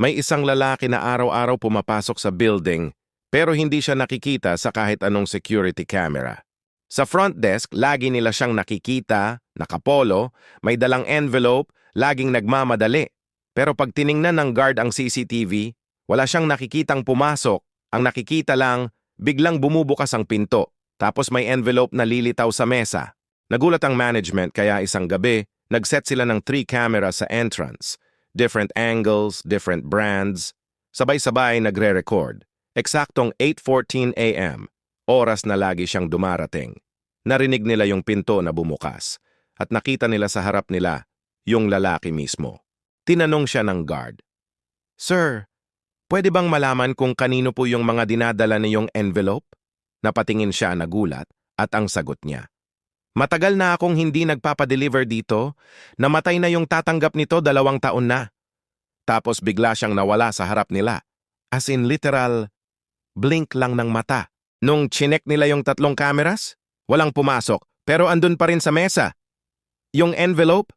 May isang lalaki na araw-araw pumapasok sa building pero hindi siya nakikita sa kahit anong security camera. Sa front desk, lagi nila siyang nakikita, nakapolo, may dalang envelope, laging nagmamadali. Pero pag tiningnan ng guard ang CCTV, wala siyang nakikitang pumasok. Ang nakikita lang, biglang bumubukas ang pinto, tapos may envelope na lilitaw sa mesa. Nagulat ang management kaya isang gabi, nag-set sila ng 3 cameras sa entrance. Different angles, different brands. Sabay-sabay nagre-record. Eksaktong 8:14 a.m., oras na lagi siyang dumarating. Narinig nila yung pinto na bumukas at nakita nila sa harap nila yung lalaki mismo. Tinanong siya ng guard, "Sir, pwede bang malaman kung kanino po yung mga dinadala niyong envelope?" Napatingin siya nagulat at ang sagot niya, "Matagal na akong hindi nagpapadeliver dito. Namatay na yung tatanggap nito 2 taon na." Tapos bigla siyang nawala sa harap nila. As in literal, blink lang ng mata. Nung chinek nila yung 3 cameras, walang pumasok, pero andun pa rin sa mesa. Yung envelope,